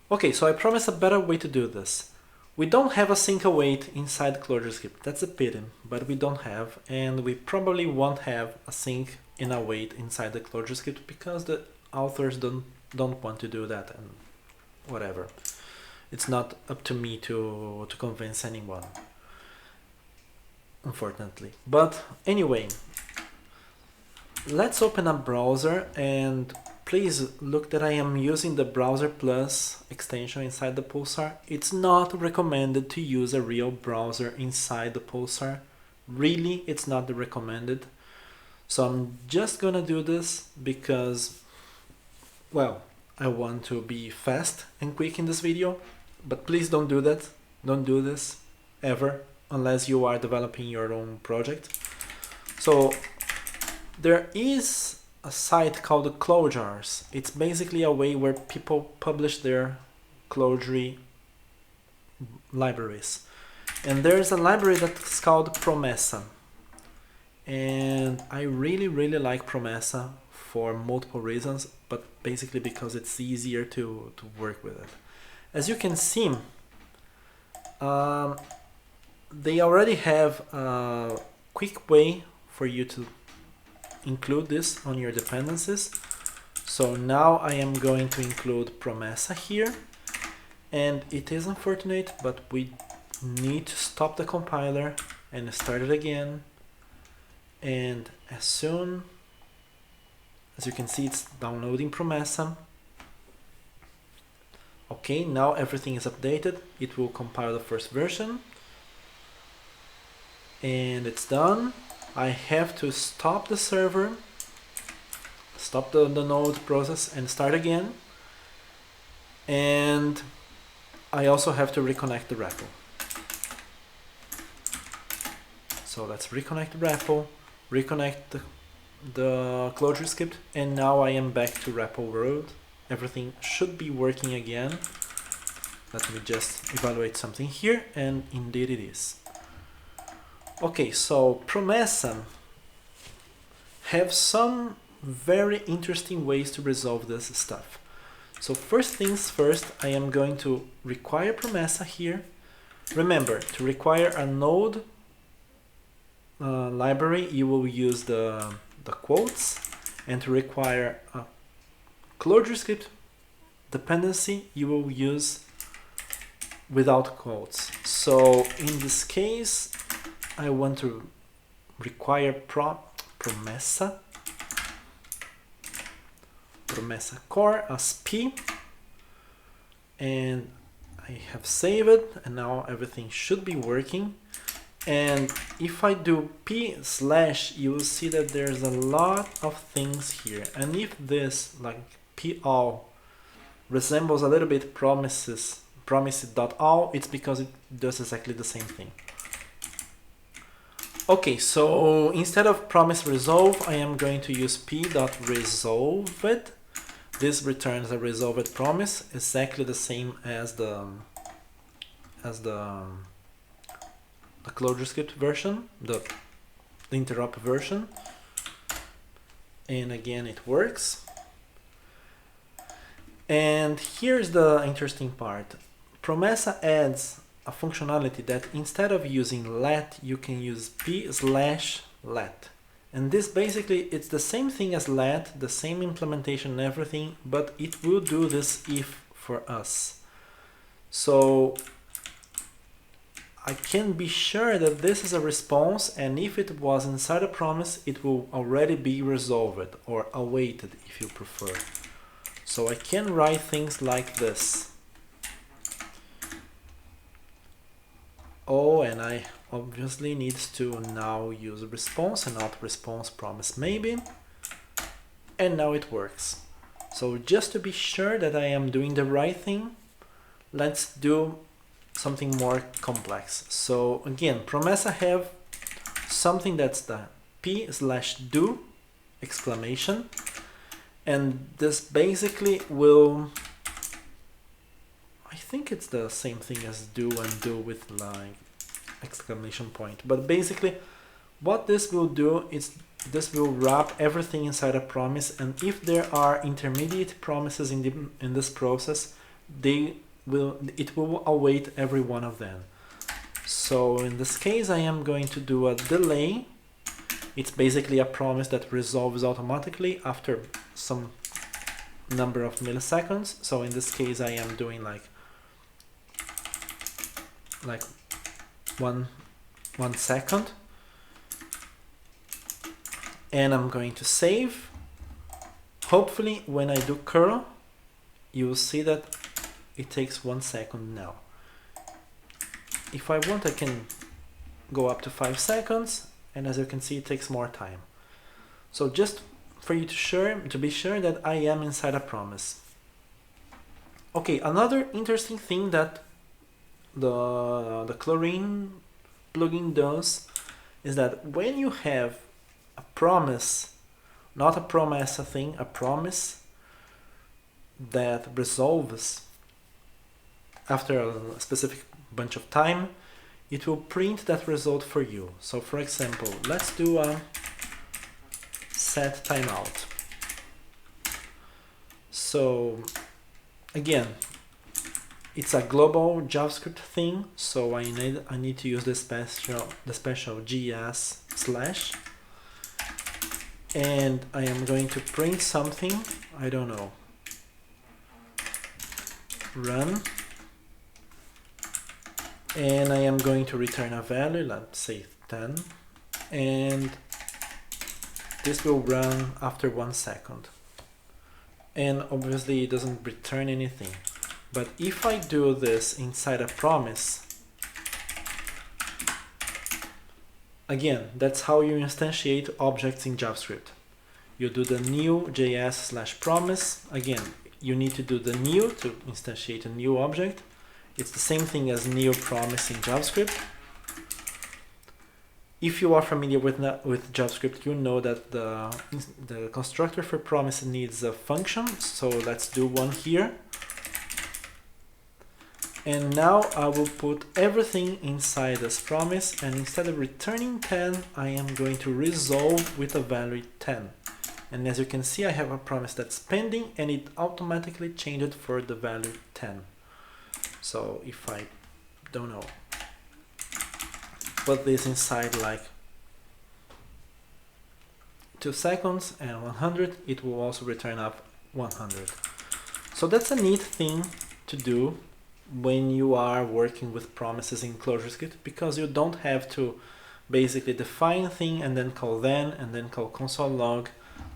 Okay, so I promised a better way to do this. We don't have async await inside ClojureScript. That's a pity, but we don't have, and we probably won't have async and await inside the ClojureScript because the authors don't want to do that, and whatever. It's not up to me to convince anyone, unfortunately. But anyway, let's open a browser, and please look that I am using the Browser Plus extension inside the Pulsar. It's not recommended to use a real browser inside the Pulsar. Really, it's not recommended. So I'm just gonna do this because, well, I want to be fast and quick in this video, but please don't do that. Don't do this ever unless you are developing your own project. So there is a site called Clojures. It's basically a way where people publish their Clojure libraries. And there's a library that's called Promesa. And I really like Promesa for multiple reasons, but basically because it's easier to work with it. As you can see, they already have a quick way for you to include this on your dependencies. So now I am going to include Promesa here, and it is unfortunate, but we need to stop the compiler and start it again. And as soon as you can see, it's downloading Promesa. Okay, now everything is updated. It will compile the first version, and it's done. I have to stop the server, stop the node process and start again. And I also have to reconnect the REPL. So let's reconnect the REPL, reconnect the ClojureScript, and now I am back to REPL world. Everything should be working again. Let me just evaluate something here, and indeed it is. Okay, so Promesa have some very interesting ways to resolve this stuff. So first things first, I am going to require Promesa here. Remember, to require a node library, you will use the quotes, and to require a ClojureScript dependency, you will use without quotes. So in this case, I want to require Promesa core as P, and I have saved it, and now everything should be working. And if I do p/, you will see that there's a lot of things here. And if this, like p_all, resembles a little bit promises.all, it's because it does exactly the same thing. Okay, so instead of promise resolve, I am going to use p.resolved. This returns a resolved promise, exactly the same as the ClojureScript version, the interrupt version. And again, it works. And here's the interesting part. Promesa adds a functionality that instead of using let, you can use p/let. And this basically, it's the same thing as let, the same implementation and everything, but it will do this if for us. So I can be sure that this is a response, and if it was inside a promise, it will already be resolved or awaited if you prefer. So I can write things like this. Oh, and I obviously need to now use response and not response promise maybe. And now it works. So just to be sure that I am doing the right thing, let's do something more complex. So again, Promesa have something that's the p/do exclamation, and this basically will, I think it's the same thing as do and do with like exclamation point, but basically what this will do is this will wrap everything inside a promise, and if there are intermediate promises in this process, it will await every one of them. So in this case, I am going to do a delay. It's basically a promise that resolves automatically after some number of milliseconds. So in this case, I am doing like one second, and I'm going to save. Hopefully when I do curl, you will see that it takes 1 second now. If I want, I can go up to 5 seconds, and as you can see, it takes more time. So just for you to be sure that I am inside a promise. Okay, another interesting thing that the Chlorine plugin does is that when you have a promise, not a Promesa thing, a promise that resolves after a specific bunch of time, it will print that result for you. So for example, let's do a set timeout. So again, it's a global JavaScript thing, so I need to use the special GS slash, and I am going to print something, I don't know, run, and I am going to return a value, let's say 10, and this will run after 1 second. And obviously it doesn't return anything. But if I do this inside a promise, again, that's how you instantiate objects in JavaScript. You do the new JS/promise. Again, you need to do the new to instantiate a new object. It's the same thing as new promise in JavaScript. If you are familiar with JavaScript, you know that the constructor for promise needs a function. So let's do one here. And now I will put everything inside this promise, and instead of returning 10, I am going to resolve with a value 10. And as you can see, I have a promise that's pending, and it automatically changed for the value 10. So if I don't know, put this inside like 2 seconds and 100, it will also return up 100. So that's a neat thing to do when you are working with promises in ClojureScript, because you don't have to basically define a thing and then call then and then call console log.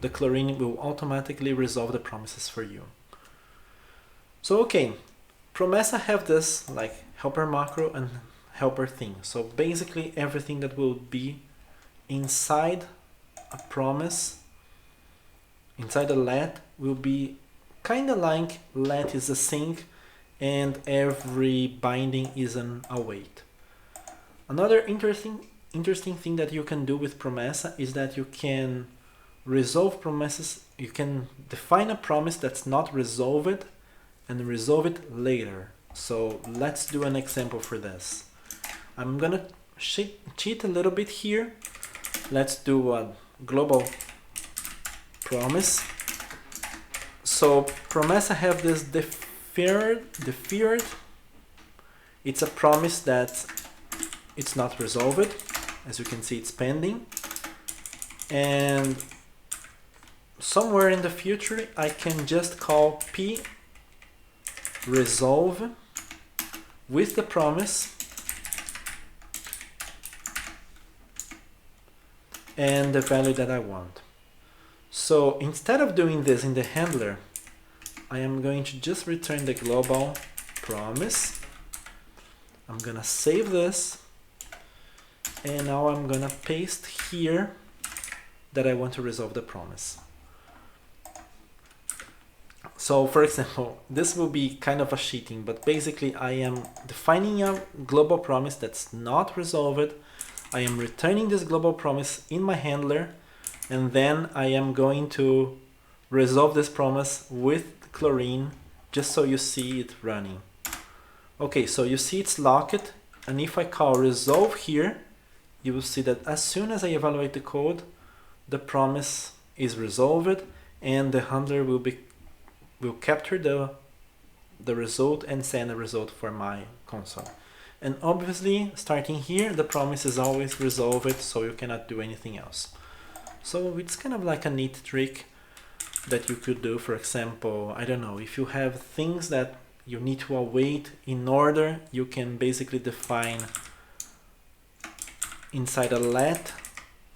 The Chlorine will automatically resolve the promises for you. So okay, Promesa have this like helper macro and helper thing. So basically everything that will be inside a promise, inside a let, will be kind of like let is async, and every binding is an await. Another interesting thing that you can do with Promesa is that you can resolve promises. You can define a promise that's not resolved and resolve it later. So let's do an example for this. I'm gonna cheat a little bit here. Let's do a global promise. So Promesa have this deferred. It's a promise that it's not resolved. As you can see, it's pending. And somewhere in the future, I can just call p resolve with the promise and the value that I want. So instead of doing this in the handler, I am going to just return the global promise. I'm gonna save this, and now I'm gonna paste here that I want to resolve the promise. So for example, this will be kind of a cheating, but basically I am defining a global promise that's not resolved. I am returning this global promise in my handler, and then I am going to resolve this promise with Chlorine, just so you see it running. Okay, so you see it's locked, and if I call resolve here, you will see that as soon as I evaluate the code, the promise is resolved, and the handler will capture the result and send a result for my console. And obviously, starting here, the promise is always resolved, so you cannot do anything else. So it's kind of like a neat trick that you could do. For example, I don't know, if you have things that you need to await in order, you can basically define inside a let,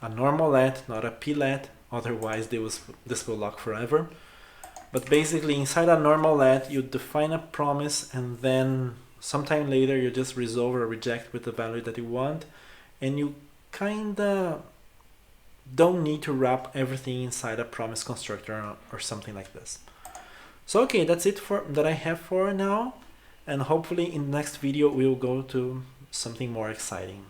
a normal let, not a plet, otherwise this will lock forever. But basically inside a normal let, you define a promise and then sometime later you just resolve or reject with the value that you want, and you kinda don't need to wrap everything inside a promise constructor or something like this. So okay, that's it that I have for now, and hopefully in the next video we'll go to something more exciting.